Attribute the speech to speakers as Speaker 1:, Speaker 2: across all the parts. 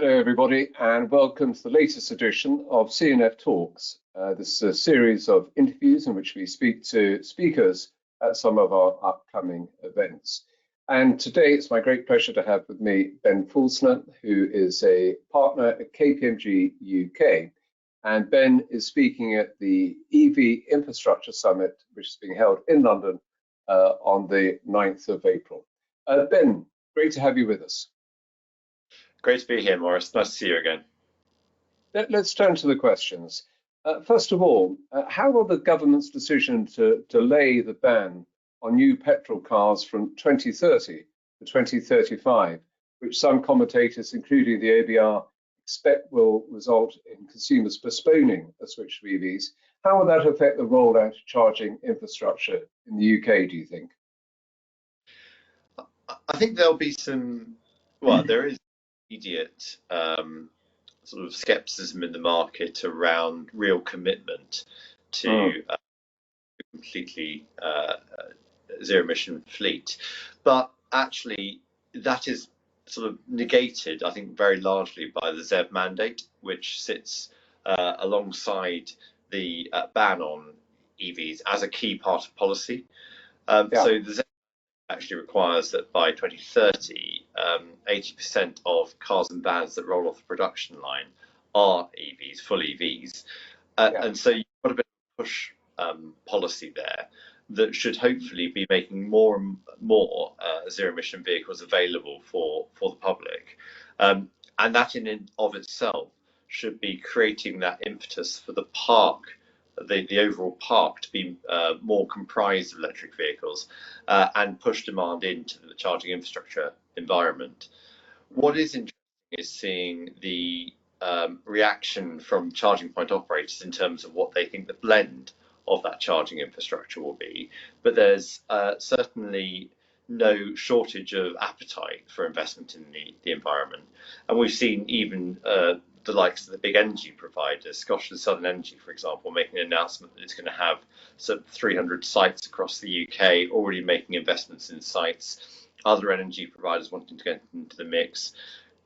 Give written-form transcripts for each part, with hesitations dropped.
Speaker 1: Hello, everybody, and welcome to the latest edition of CNF Talks. This is a series of interviews in which we speak to speakers at some of our upcoming events. And today it's my great pleasure to have with me Ben Foulser, who is a partner at KPMG UK. And Ben is speaking at the EV Infrastructure Summit, which is being held in London on the 9th of April. Ben, great to have you with us.
Speaker 2: Great to be here, Maurice. Nice to see you again.
Speaker 1: Let's turn to the questions. First of all, how will the government's decision to delay the ban on new petrol cars from 2030 to 2035, which some commentators, including the ABR, expect will result in consumers postponing a switch to EVs, how will that affect the rollout of charging infrastructure in the UK, do you think?
Speaker 2: I think there'll be there is immediate sort of skepticism in the market around real commitment to completely zero emission fleet. But actually, that is sort of negated, I think, very largely by the ZEV mandate, which sits alongside the ban on EVs as a key part of policy. So the ZEV actually requires that by 2030, 80% of cars and vans that roll off the production line are EVs, full EVs. And so you've got a bit of push policy there that should hopefully be making more and more zero emission vehicles available for the public. And that in and of itself should be creating that impetus for the overall park to be more comprised of electric vehicles and push demand into the charging infrastructure environment. What is interesting is seeing the reaction from charging point operators in terms of what they think the blend of that charging infrastructure will be. But there's certainly no shortage of appetite for investment in the environment. And we've seen even the likes of the big energy providers, Scottish and Southern Energy, for example, making an announcement that it's going to have some 300 sites across the UK, already making investments in sites, other energy providers wanting to get into the mix,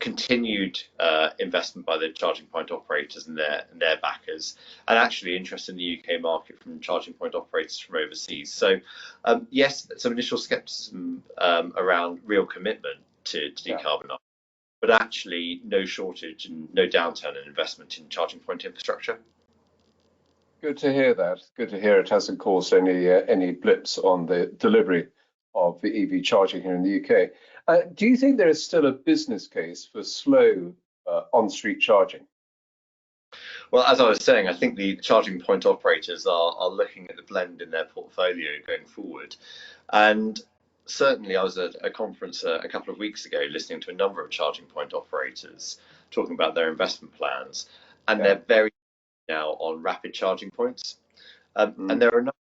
Speaker 2: continued investment by the charging point operators and their backers, and actually interest in the UK market from charging point operators from overseas. So yes, some initial skepticism around real commitment to decarbonise. But actually no shortage and no downturn in investment in charging point infrastructure.
Speaker 1: Good to hear that. Good to hear it hasn't caused any blips on the delivery of the EV charging here in the UK. Do you think there is still a business case for slow on-street charging?
Speaker 2: Well, as I was saying, I think the charging point operators are looking at the blend in their portfolio going forward. And certainly, I was at a conference a couple of weeks ago listening to a number of charging point operators talking about their investment plans, and they're very now on rapid charging points. And there are a number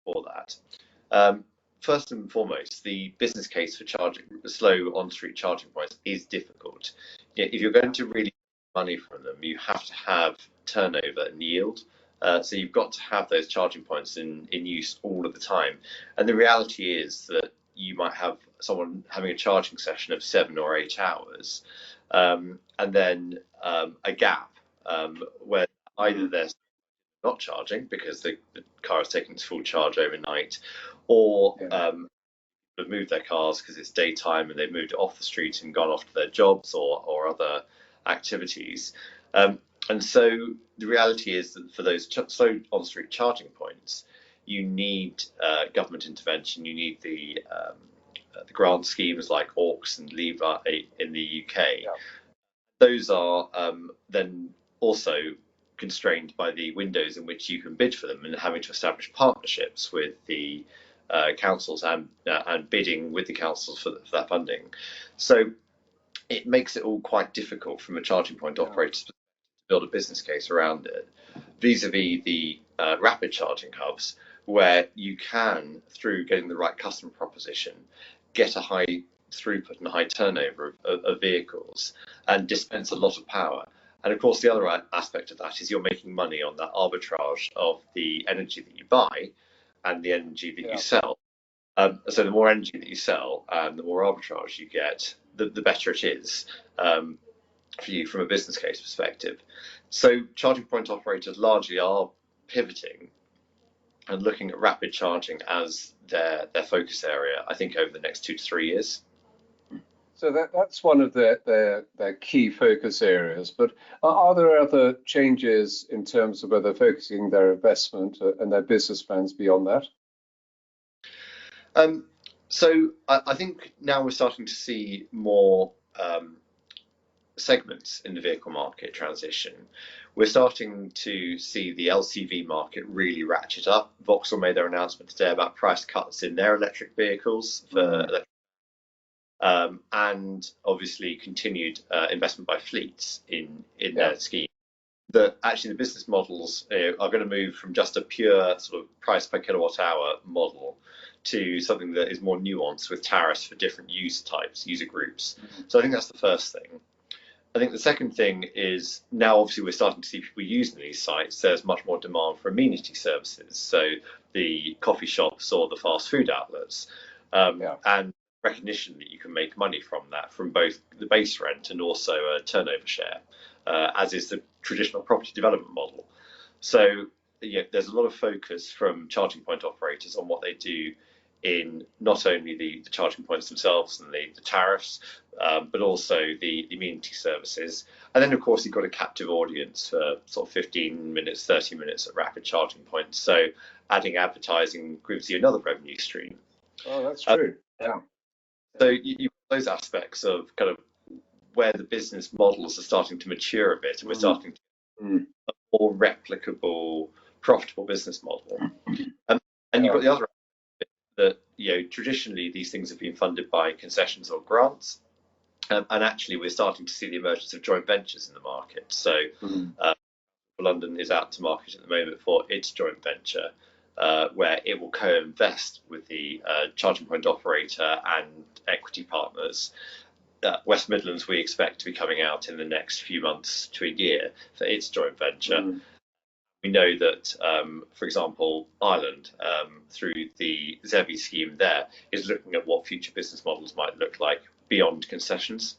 Speaker 2: for that. First and foremost, the business case for charging slow on-street charging points is difficult. If you're going to really make money from them, you have to have turnover and yield. So you've got to have those charging points in use all of the time. And the reality is that you might have someone having a charging session of 7 or 8 hours, and then a gap where either they're not charging because the car has taken its full charge overnight, or have moved their cars because it's daytime and they've moved it off the street and gone off to their jobs or other activities. And so the reality is that for those slow on-street charging points, you need government intervention. You need the grant schemes like AUX and LEVA in the UK. Yeah. Those are then also constrained by the windows in which you can bid for them and having to establish partnerships with the councils and bidding with the councils for that funding. So it makes it all quite difficult from a charging point operator's perspective to build a business case around it, vis-a-vis the rapid charging hubs, where you can, through getting the right customer proposition, get a high throughput and high turnover of vehicles and dispense a lot of power. And of course, the other aspect of that is you're making money on that arbitrage of the energy that you buy and the energy that you sell. So the more energy that you sell and the more arbitrage you get, the better it is for you from a business case perspective. So charging point operators largely are pivoting and looking at rapid charging as their focus area, I think, over the next 2 to 3 years.
Speaker 1: So that's one of their key focus areas. But are there other changes in terms of where they're focusing their investment and their business plans beyond that?
Speaker 2: So I think now we're starting to see more segments in the vehicle market transition. We're starting to see the LCV market really ratchet up. Vauxhall made their announcement today about price cuts in their electric vehicles for and obviously continued investment by fleets in their scheme. That actually the business models are going to move from just a pure sort of price per kilowatt hour model to something that is more nuanced with tariffs for different user types, user groups. So I think that's the first thing. I think the second thing is now obviously we're starting to see people using these sites. There's much more demand for amenity services, so the coffee shops or the fast food outlets, and recognition that you can make money from that, from both the base rent and also a turnover share, as is the traditional property development model. So there's a lot of focus from charging point operators on what they do in not only the charging points themselves and the tariffs, but also the amenity services. And then, of course, you've got a captive audience for sort of 15 minutes, 30 minutes at rapid charging points. So adding advertising gives you another revenue stream.
Speaker 1: Oh, that's true. Yeah.
Speaker 2: So you've got those aspects of kind of where the business models are starting to mature a bit, and we're starting to a more replicable, profitable business model. And you've got the other that traditionally these things have been funded by concessions or grants, and actually we're starting to see the emergence of joint ventures in the market. So London is out to market at the moment for its joint venture, where it will co-invest with the charging point operator and equity partners. West Midlands we expect to be coming out in the next few months to a year for its joint venture. We know that, for example, Ireland, through the ZEVI scheme there, is looking at what future business models might look like beyond concessions.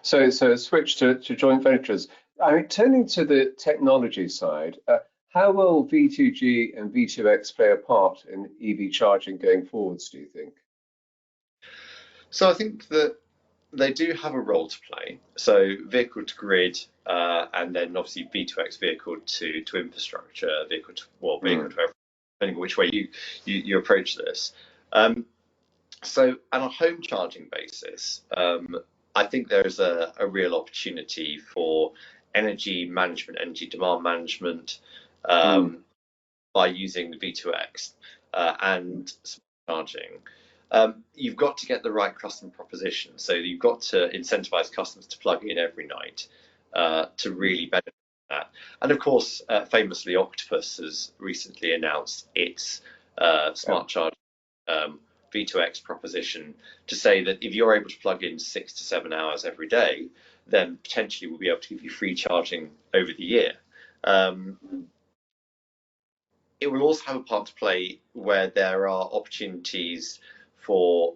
Speaker 1: So a switch to joint ventures. I mean, turning to the technology side, how will V2G and V2X play a part in EV charging going forwards, do you think?
Speaker 2: So I think that they do have a role to play. So vehicle to grid, and then obviously V2X vehicle to infrastructure, vehicle to everything, depending on which way you approach this. So on a home charging basis, I think there is a real opportunity for energy management, energy demand management, by using the V2X and smart charging. You've got to get the right customer proposition. So you've got to incentivize customers to plug in every night to really benefit from that. And of course, famously, Octopus has recently announced its smart charging V2X proposition to say that if you're able to plug in 6 to 7 hours every day, then potentially we'll be able to give you free charging over the year. It will also have a part to play where there are opportunities for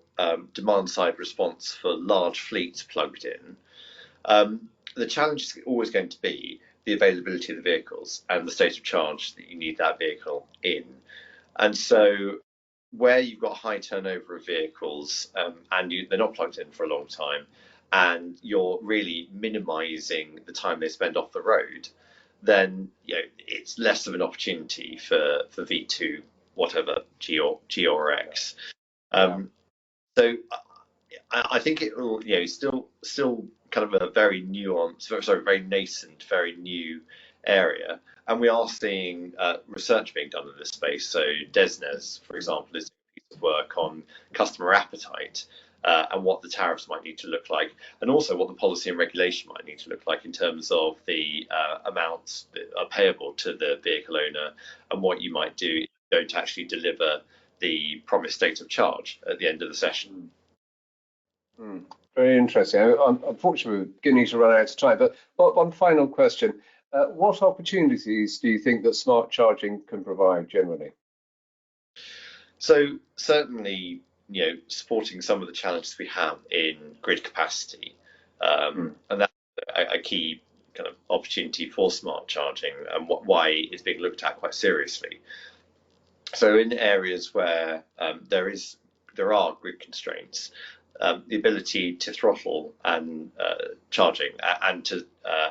Speaker 2: demand side response for large fleets plugged in. The challenge is always going to be the availability of the vehicles and the state of charge that you need that vehicle in. And so where you've got high turnover of vehicles and they're not plugged in for a long time, and you're really minimizing the time they spend off the road, then it's less of an opportunity for V2, whatever, G or X. So I think it will, still kind of a very nuanced, very nascent, very new area. And we are seeing research being done in this space. So DESNES, for example, is doing a piece of work on customer appetite and what the tariffs might need to look like, and also what the policy and regulation might need to look like in terms of the amounts that are payable to the vehicle owner and what you might do if you don't actually deliver the promised state of charge at the end of the session.
Speaker 1: Very interesting. Unfortunately, we're beginning to run out of time, but one final question. What opportunities do you think that smart charging can provide generally?
Speaker 2: So certainly, supporting some of the challenges we have in grid capacity. And that's a key kind of opportunity for smart charging, and why it's being looked at quite seriously. So in areas where there are grid constraints, the ability to throttle and charging and to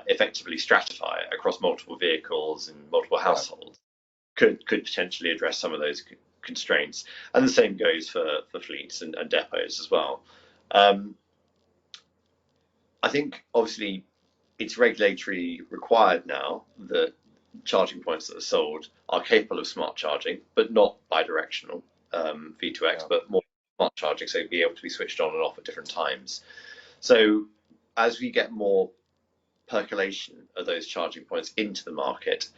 Speaker 2: effectively stratify across multiple vehicles and multiple households could potentially address some of those constraints. And the same goes for fleets and depots as well. I think obviously it's regulatory required now that charging points that are sold are capable of smart charging, but not bidirectional V2X, but more smart charging, so be able to be switched on and off at different times. So as we get more percolation of those charging points into the market,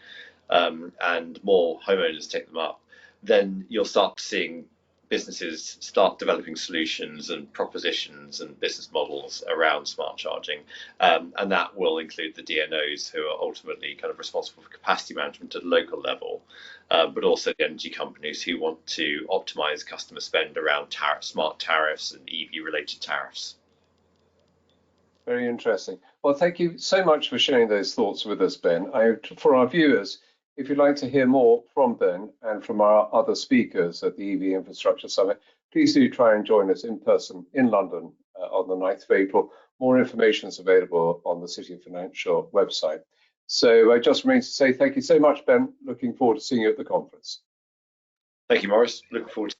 Speaker 2: and more homeowners take them up, then you'll start seeing businesses start developing solutions and propositions and business models around smart charging, and that will include the DNOs, who are ultimately kind of responsible for capacity management at a local level, but also the energy companies who want to optimize customer spend around smart tariffs and EV related tariffs.
Speaker 1: Very interesting. Well, thank you so much for sharing those thoughts with us, Ben. For our viewers, if you'd like to hear more from Ben and from our other speakers at the EV Infrastructure Summit, please do try and join us in person in London on the 9th of April. More information is available on the City Financial website. So it just remains to say thank you so much, Ben. Looking forward to seeing you at the conference.
Speaker 2: Thank you, Maurice. Looking forward to